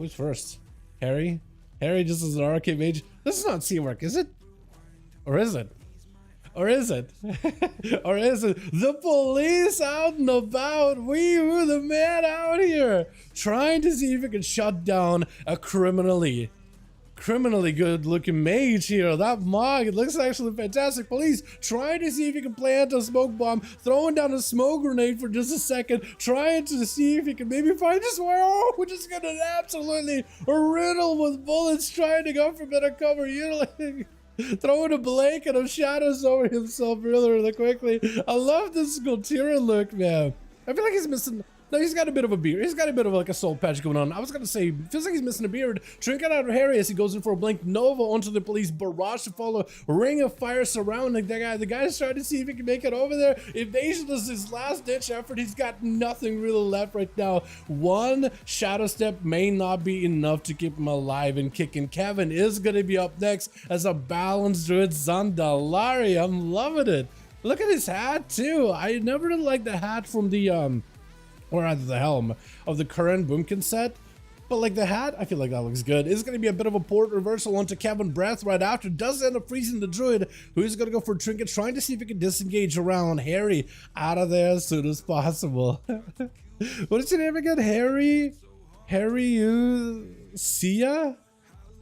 Who's first? Harry? Harry just as an Arcane Mage. This is not teamwork, is it? Or is it? Or is it? Or is it? The police out and about. We were the man out here trying to see if we can shut down a criminally good looking mage here. That mog, it looks actually fantastic. Police trying to see if you can plant a smoke bomb, throwing down a smoke grenade for just a second, trying to see if you can maybe find just where, oh, we're just gonna absolutely riddle with bullets, trying to go for better cover, utilizing throwing a blanket of shadows over himself really quickly. I love this Skultira look, man. I feel like he's missing. No, he's got a bit of a beard. He's got a bit of like a soul patch going on. I was gonna say, feels like he's missing a beard. Trinket out of Harry as he goes in for a blink. Nova onto the police. Barrage to follow. Ring of fire surrounding the guy. The guy's trying to see if he can make it over there. Evasion is his last ditch effort. He's got nothing really left right now. One shadow step may not be enough to keep him alive and kicking. Kevin is gonna be up next as a balanced druid Zandalari. I'm loving it. Look at his hat too. I never really liked the hat from the or rather the helm of the current Boomkin set. But like the hat, I feel like that looks good. It's going to be a bit of a port reversal onto Kevin Breath right after. Does end up freezing the druid, who's going to go for Trinket, trying to see if he can disengage around Harry out of there as soon as possible. What is your name again? Harry Sia?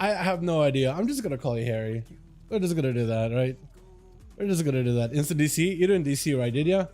I have no idea. I'm just going to call you Harry. We're just going to do that, right? We're just going to do that. Instant DC? You didn't DC, right? Did ya?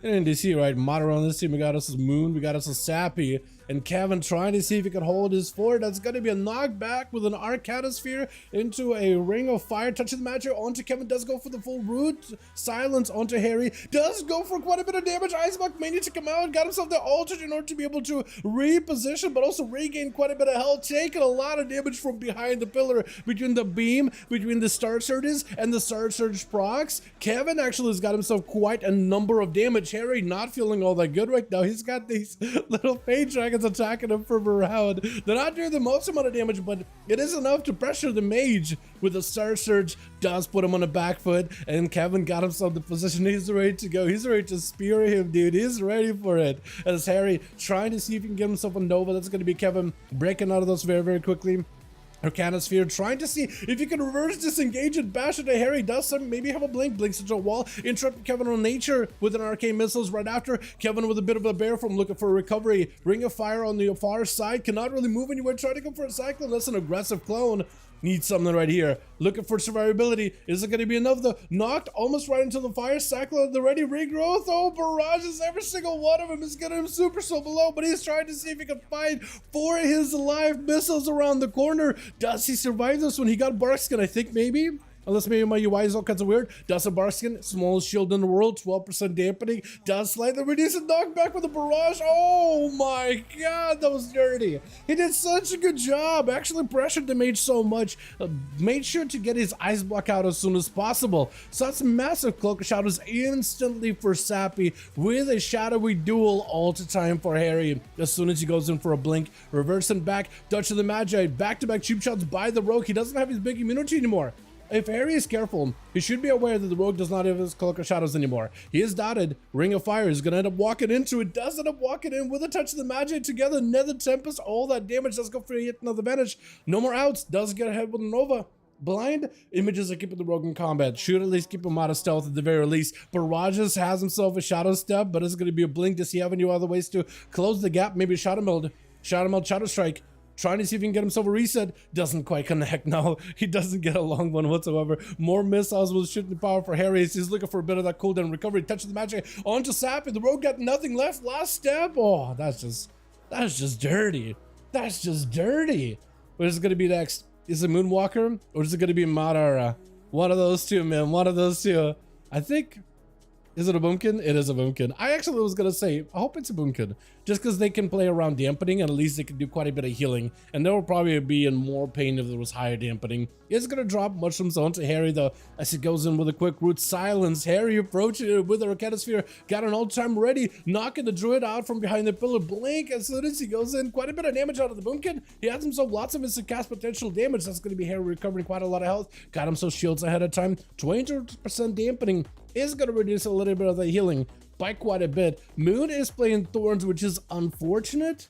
In DC, right? Modern on this team, we got us as Moon, we got us as Sappy, and Kevin trying to see if he can hold his fort. That's going to be a knockback with an Arcanosphere into a Ring of Fire. Touches the magic onto Kevin, does go for the full root. Silence onto Harry, does go for quite a bit of damage. Iceblock may need to come out, got himself the altered in order to be able to reposition, but also regain quite a bit of health, taking a lot of damage from behind the pillar, between the beam, between the Star Surges, and the Star Surge procs. Kevin actually has got himself quite a number of damage. Harry not feeling all that good right now. He's got these little Fade Dragons attacking him from around. They're not doing the most amount of damage, but it is enough to pressure the mage with the Star Surge. Does put him on the back foot, and Kevin got himself the position. He's ready to go. He's ready to spear him, dude. He's ready for it. As Harry trying to see if he can get himself a Nova. That's going to be Kevin breaking out of those very quickly. Arcanosphere trying to see if you can reverse disengage and bash into Harry. Does some, maybe have a blink, blinks into a wall, interrupt Kevin on nature with an arcane missiles right after. Kevin with a bit of a bear from looking for a recovery. Ring of Fire on the far side, cannot really move anywhere, trying to go for a cyclone. That's an aggressive clone. Needs something right here. Looking for survivability. Is it going to be enough though? Knocked almost right into the fire. Cyclone, the ready regrowth. Oh, barrages. Every single one of them is getting him super so below, but he's trying to see if he can fight for his life. Missiles around the corner. Does he survive this one? He got Barkskin, I think, maybe. Unless maybe my UI is all kinds of weird. Does a Barskin, smallest shield in the world, 12% dampening. Does slightly reduce a knockback with a barrage. Oh my god, that was dirty. He did such a good job. Actually pressured the mage so much. Made sure to get his ice block out as soon as possible. So that's massive Cloak of Shadows instantly for Sappy with a shadowy duel all to time for Harry. As soon as he goes in for a blink, reversing back, Dutch of the Magi, back-to-back cheap shots by the Rogue. He doesn't have his big immunity anymore. If Harry is careful, he should be aware that the Rogue does not have his Cloak of Shadows anymore. He is dotted. Ring of Fire is going to end up walking into it. Does end up walking in with a touch of the Magic together. Nether Tempest, all that damage. Does go for yet another advantage. No more outs. Does get ahead with a Nova. Blind images are keeping the Rogue in combat. Should at least keep him out of stealth at the very least. Barrages has himself a Shadow Step, but it's going to be a blink. Does he have any other ways to close the gap? Maybe Shadow Meld, Shadow Strike. Trying to see if he can get himself a reset. Doesn't quite connect. No, he doesn't get a long one whatsoever. More missiles with shooting power for Harry. He's looking for a bit of that cooldown recovery. Touch of the Magic onto Sappy. The Rogue got nothing left. Last step. Oh, that's just dirty. That's just dirty. What is it going to be next? Is it Moonwalker or is it going to be Madara? One of those two, man. One of those two. I think. Is it a Boomkin? It is a Boomkin. I actually was gonna say, I hope it's a Boomkin, just because they can play around dampening and at least they can do quite a bit of healing, and they will probably be in more pain if there was higher dampening. It's gonna drop mushrooms onto Harry though, as he goes in with a quick root silence. Harry approaching it with a Arcanosphere, got an all-time ready, knocking the druid out from behind the pillar. Blink as soon as he goes in, quite a bit of damage out of the Boomkin. He has himself lots of instant cast potential damage. That's gonna be Harry recovering quite a lot of health. Got himself shields ahead of time. 20% dampening is going to reduce a little bit of the healing by quite a bit. Moon is playing Thorns, which is unfortunate,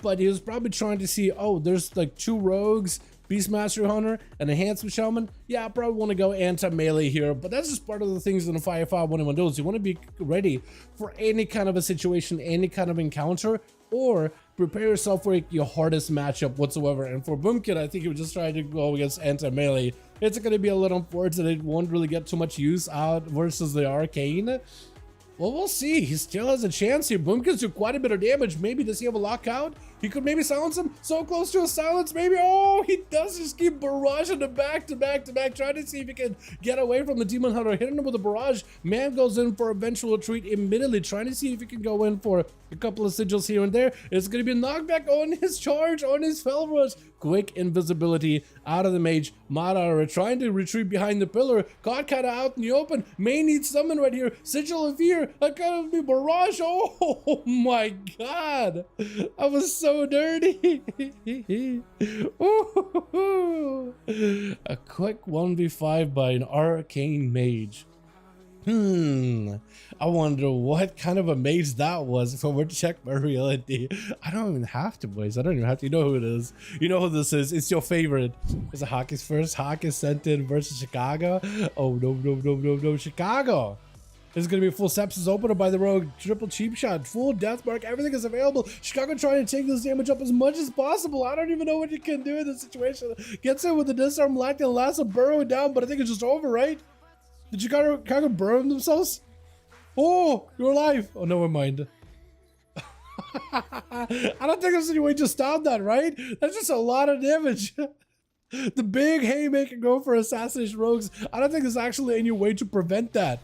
but he was probably trying to see, oh, there's like 2 rogues, Beastmaster Hunter, and a Handsome Shaman. Yeah, I probably want to go anti-melee here, but that's just part of the things in the 5v5 1v1 Duels. You want to be ready for any kind of a situation, any kind of encounter, or prepare yourself for your hardest matchup whatsoever. And for Boomkid, I think he was just trying to go against anti-melee. It's going to be a little unfortunate. It won't really get too much use out versus the Arcane. Well, we'll see. He still has a chance here. Boomkid's do quite a bit of damage. Maybe does he have a lockout? He could maybe silence him. So close to a silence, maybe. Oh, he does just keep barraging him back to back to back, trying to see if he can get away from the Demon Hunter, hitting him with a barrage. Man goes in for eventual retreat immediately, trying to see if he can go in for a couple of sigils here and there. It's going to be a knockback on his charge, on his fell rush. Quick invisibility out of the mage. Madara trying to retreat behind the pillar. Caught kind of out in the open. May need summon right here. Sigil of Fear. That kind of be barrage. Oh my god. I was so dirty. Ooh. A quick 1v5 by an Arcane Mage. I wonder what kind of a mage that was if I were to check my reality. I don't even have to, boys. I don't even have to. You know who it is. You know who this is. It's your favorite. Is it Hockey's first? Hockey sent in versus Chicago. Oh, no. Chicago. This is going to be a full sepsis opener by the rogue. Triple cheap shot. Full death mark. Everything is available. Chicago trying to take this damage up as much as possible. I don't even know what you can do in this situation. Gets in with the disarm locked and last a burrow down, but I think it's just over, right? Did Chicago burn themselves? Oh, you're alive. Oh, never mind. I don't think there's any way to stop that, right? That's just a lot of damage. The big haymaker go for Assassination rogues. I don't think there's actually any way to prevent that.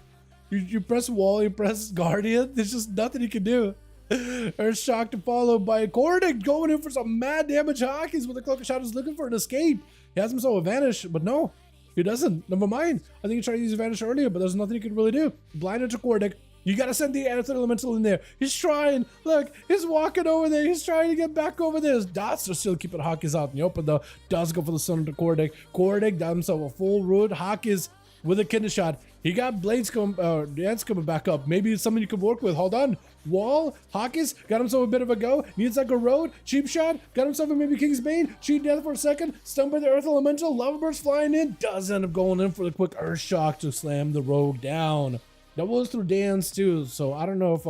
You press wall, you press guardian. There's just nothing you can do. Earthshock to follow by Cordic going in for some mad damage. Hawkins with the Cloak of Shadows looking for an escape. He has himself a vanish, but no. He doesn't. Never mind. I think he tried to use Vanish earlier, but there's nothing he can really do. Blinded to Cordic. You gotta send the Aether Elemental in there. He's trying. Look, he's walking over there. He's trying to get back over there. His dots are still keeping Hawkins out in the open, though. Does go for the Sun to Cordic. Cordic got himself a full root. Hawkins with a kidney shot. He got blades dance coming back up. Maybe it's something you could work with. Hold on. Wall. Hawkins got himself a bit of a go. Needs like a road. Cheap shot. Got himself a maybe King's Bane. Cheat death for a second. Stunned by the Earth Elemental. Lava Burst flying in. Does end up going in for the quick Earth Shock to slam the rogue down. That was through dance too. So I don't know if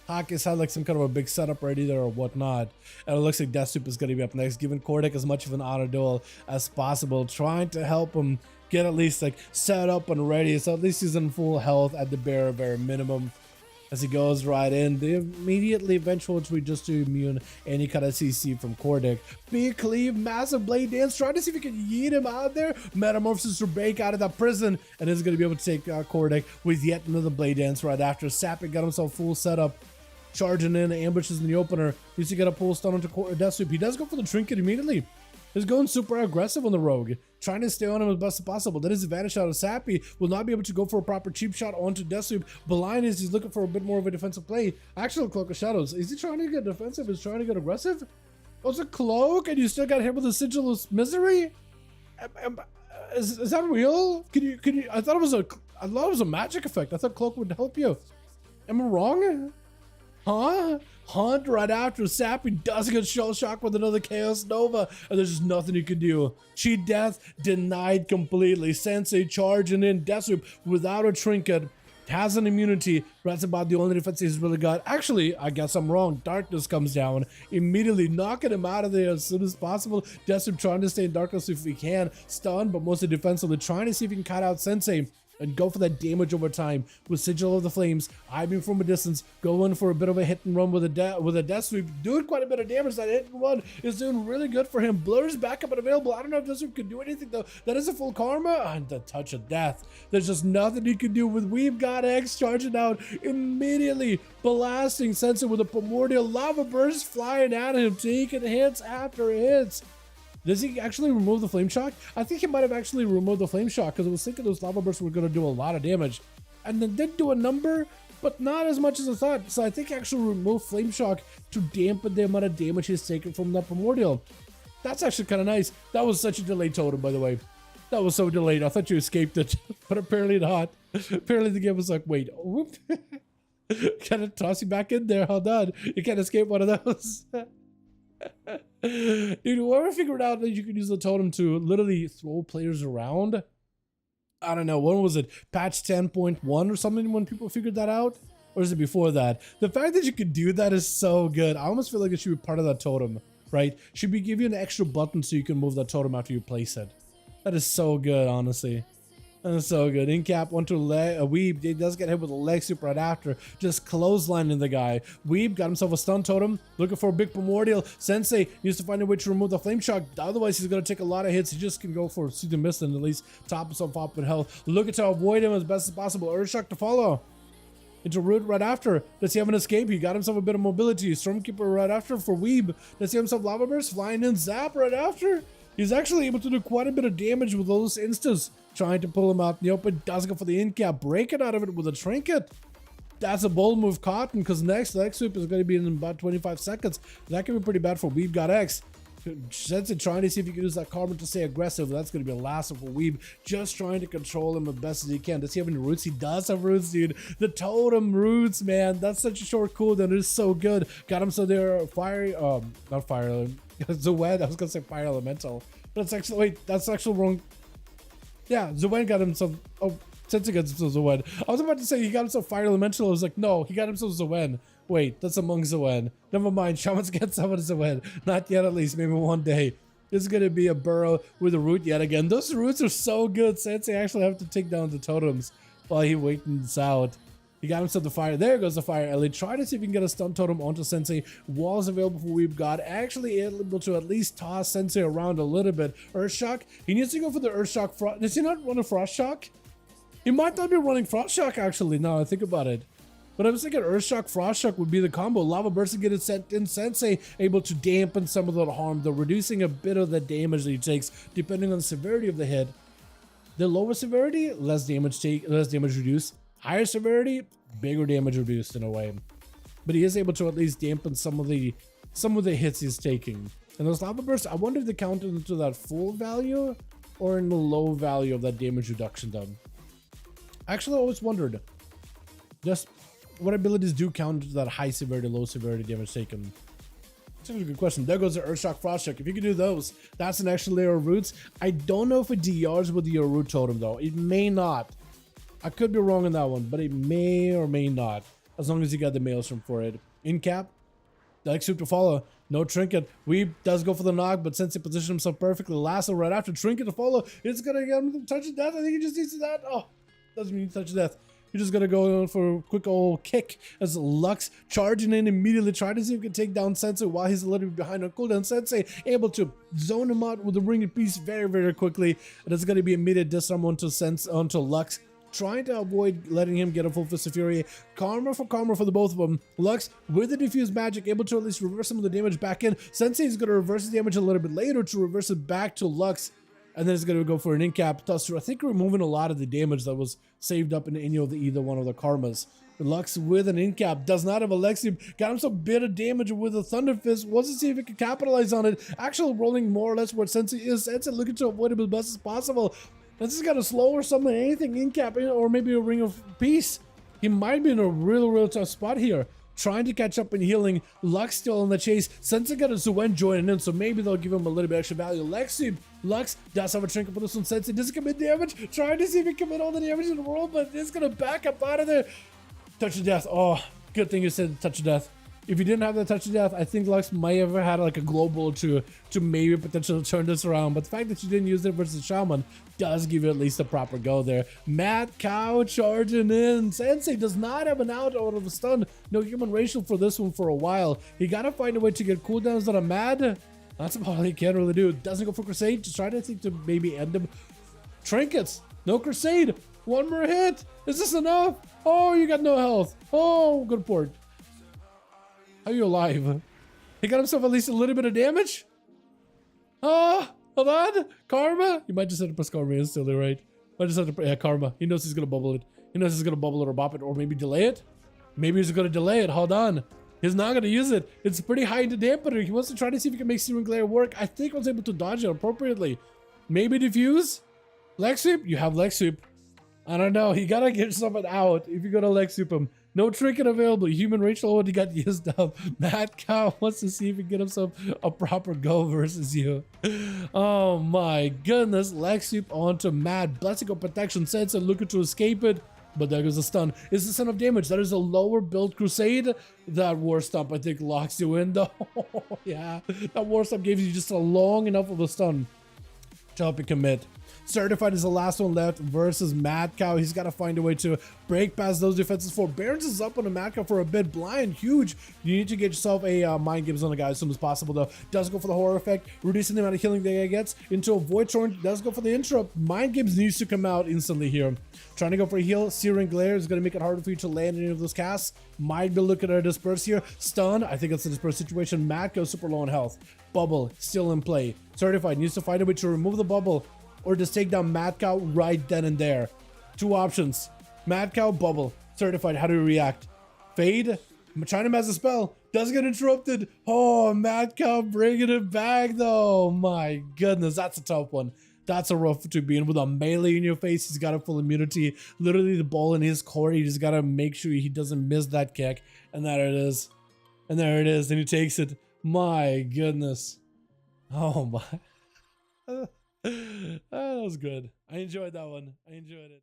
Hawkins had like some kind of a big setup ready there or whatnot. And it looks like Death Soup is going to be up next, giving Cordic as much of an auto duel as possible, trying to help him get at least like set up and ready, so at least he's in full health at the bare minimum. As he goes right in, the immediately eventual retreat just to immune any kind of CC from Cordic. Big cleave, massive blade dance, trying to see if he can yeet him out there. Metamorphosis to break out of that prison, and is going to be able to take Cordic with yet another blade dance right after. Sappic got himself full setup, charging in, ambushes in the opener. Needs to get a pull stun onto Death Soup. He does go for the trinket immediately. He's going super aggressive on the rogue, trying to stay on him as best as possible. That is advantage out of Sappy. Will not be able to go for a proper cheap shot onto Death Soup. Blind is he's looking for a bit more of a defensive play. Actual Cloak of Shadows. Is he trying to get defensive? Is he trying to get aggressive? Oh, it's a cloak and you still got hit with a Sigil of Misery? Is that real? Can you? I thought it was a magic effect. I thought cloak would help you. Am I wrong? Huh? Hunt right after Sappy does get shell shock with another Chaos Nova, and there's just nothing you can do. Cheat death denied completely. Sensei charging in. Death Soup without a trinket has an immunity. That's about the only defense he's really got. Actually, I guess I'm wrong. Darkness comes down, immediately knocking him out of there as soon as possible. Death Soup trying to stay in darkness if he can. Stunned, but mostly defensively, trying to see if he can cut out Sensei and go for that damage over time with Sigil of the Flames. Eyeing from a distance, going for a bit of a hit and run with a Death Sweep, doing quite a bit of damage. That hit and run is doing really good for him. Blur's back up and available. I don't know if Death Sweep can do anything though. That is a full karma and the touch of death. There's just nothing he can do with We've Got X charging out immediately, blasting Sensei with a primordial lava burst flying at him, taking hits after hits. Does he actually remove the Flame Shock? I think he might have actually removed the Flame Shock because I was thinking those lava bursts were going to do a lot of damage. And then did do a number, but not as much as I thought. So I think he actually removed Flame Shock to dampen the amount of damage he's taken from that Primordial. That's actually kind of nice. That was such a delayed totem, by the way. That was so delayed. I thought you escaped it, but apparently not. Apparently the game was like, wait, whoop. Kind of toss you back in there. Hold on. You can't escape one of those. Dude, whoever figured out that you could use the totem to literally throw players around, I don't know, when was it? Patch 10.1 or something when people figured that out? Or is it before that? The fact that you could do that is so good. I almost feel like it should be part of that totem, right? Should be give you an extra button so you can move that totem after you place it. That is so good, honestly. That is so good. In cap, onto Weeb. He does get hit with a leg sweep right after. Just clotheslining the guy. Weeb got himself a stun totem. Looking for a big primordial. Sensei needs to find a way to remove the flame shock. Otherwise, he's going to take a lot of hits. He just can go for see the miss and at least top himself up with health. Looking to avoid him as best as possible. Earth shock to follow. Into Root right after. Does he have an escape? He got himself a bit of mobility. Stormkeeper right after for Weeb. Does he have himself Lava Burst? Flying in Zap right after. He's actually able to do quite a bit of damage with those instas. Trying to pull him out in the open. Does go for the in cap. Breaking out of it with a trinket. That's a bold move, Cotton, because next leg sweep is going to be in about 25 seconds. That could be pretty bad for Weeb. Got X. Sensei trying to see if he can use that Karma to stay aggressive. That's going to be a last for Weeb. Just trying to control him as best as he can. Does he have any roots? He does have roots, dude. The totem roots, man. That's such a short cooldown. It is so good. Got him so they're fiery. Not fire. Zued. I was going to say fire elemental. But it's actually, wait, that's actually wrong. Yeah, Zued got himself. Oh, Sensei got himself Zued. I was about to say he got himself fire elemental. I was like, no, he got himself Zued. Wait, that's among Zoen. Never mind, Shaman's get someone Zoen. Not yet, at least, maybe one day. This is gonna be a burrow with a root yet again. Those roots are so good. Sensei actually have to take down the totems while he waits out. He got himself the fire. There goes the fire Ellie. Try to see if you can get a stun totem onto Sensei. Walls available for Weeb God. Actually able to at least toss Sensei around a little bit. Earth Shock. He needs to go for the Earth Shock. Does he not run a Frost Shock? He might not be running Frost Shock actually, now I think about it. But I was thinking Earth Shock, Frost Shock would be the combo. Lava Burst to get it sent in. Sensei able to dampen some of the harm, though reducing a bit of the damage that he takes, depending on the severity of the hit. The lower severity, less damage reduced. Higher severity, bigger damage reduced in a way. But he is able to at least dampen some of the hits he's taking. And those Lava Bursts, I wonder if they count into that full value or in the low value of that damage reduction done. Actually, I always wondered just what abilities do count into that high severity, low severity damage taken. That's a good question. There goes the Earth Shock, Frost Shock. If you can do those, that's an extra layer of roots. I don't know if it DRs with your root totem though. It may not. I could be wrong on that one, but it may or may not. As long as you got the Maelstrom for it. In cap, leg sweep to follow. No trinket. Weeb does go for the knock, but since he positioned himself perfectly, lasso right after trinket to follow, it's gonna get him to touch of death. I think he just needs that. Oh, doesn't mean touch of death. You're just gonna go in for a quick old kick as Lux charging in immediately, trying to see if he can take down Sensei while he's a little bit behind on cooldown. Sensei able to zone him out with the ring and piece very, very quickly. And it's gonna be immediate disarm onto Lux, trying to avoid letting him get a full Fist of Fury. Karma for the both of them. Lux with the diffused magic, able to at least reverse some of the damage back in. Sensei is gonna reverse the damage a little bit later to reverse it back to Lux. And then it's going to go for an in-cap, thus I think removing a lot of the damage that was saved up in any of either one of the karmas. Lux with an in-cap, does not have a Lexium, got him some bit of damage with a Thunder Fist, wants to see if he can capitalize on it. Actually rolling more or less where Sensei is. Sensei looking to avoid it as best as possible. This has got a slow or something, anything in-cap, or maybe a Ring of Peace. He might be in a real tough spot here. Trying to catch up in healing. Lux still in the chase. Sensei got a Zuen joining in, so maybe they'll give him a little bit extra value. Lux does have a trinket for this one. Sensei doesn't commit damage. Trying to see if he can commit all the damage in the world, but it's gonna back up out of there. Touch of death. Oh, good thing you said touch of death. If you didn't have the touch of death, I think Lux might have had like a global to maybe potentially turn this around. But the fact that you didn't use it versus Shaman does give you at least a proper go there. Mad Cow charging in. Sensei does not have an out of a stun. No human racial for this one for a while. He gotta find a way to get cooldowns that are mad. That's about all he can really do. Doesn't go for Crusade. Just trying to think to maybe end him. Trinkets. No Crusade. One more hit. Is this enough? Oh, you got no health. Oh, good port. How are you alive? He got himself at least a little bit of damage? Hold on. Karma? You might just have to press Karma instantly, right? Might just have to, yeah, Karma. He knows he's gonna bubble it. He knows he's gonna bubble it or bop it, or maybe delay it. Maybe he's gonna delay it. Hold on. He's not gonna use it. It's pretty high into dampener. He wants to try to see if he can make Searing Glare work. I think I was able to dodge it appropriately. Maybe diffuse? Leg sweep? You have leg sweep. I don't know. You gotta get someone out if you're gonna leg sweep him. No trinket available. Human Rachel already got used up. Mad Cow wants to see if he can get himself a proper go versus you. Oh my goodness. Leg sweep onto Mad. Blessing of Protection sets and looking to escape it. But there goes the stun. Is the son of damage. That is a lower build crusade. That war stomp I think locks you in though. Yeah. That war stomp gave you just a long enough of a stun to help you commit. Certified is the last one left versus Mad Cow. He's got to find a way to break past those defenses. Barons is up on the Mad Cow for a bit. Blind, huge. You need to get yourself a Mind Games on the guy as soon as possible, though. Does go for the horror effect, reducing the amount of healing the guy gets into a Void Torrent. Does go for the interrupt. Mind Games needs to come out instantly here. Trying to go for a heal. Searing Glare is going to make it harder for you to land any of those casts. Might be looking at a Disperse here. Stun. I think it's a Disperse situation. Mad Cow super low on health. Bubble still in play. Certified needs to find a way to remove the bubble or just take down Mad Cow right then and there. Two options. Mad Cow, bubble. Certified, how do we react? Fade? Trying to has a spell. Does get interrupted. Oh, Mad Cow bringing it back though. My goodness, that's a tough one. That's a rough to be in with a melee in your face. He's got a full immunity. Literally the ball in his court. He just got to make sure he doesn't miss that kick. And there it is. And there it is. And he takes it. My goodness. Oh my. That was good. I enjoyed that one. I enjoyed it.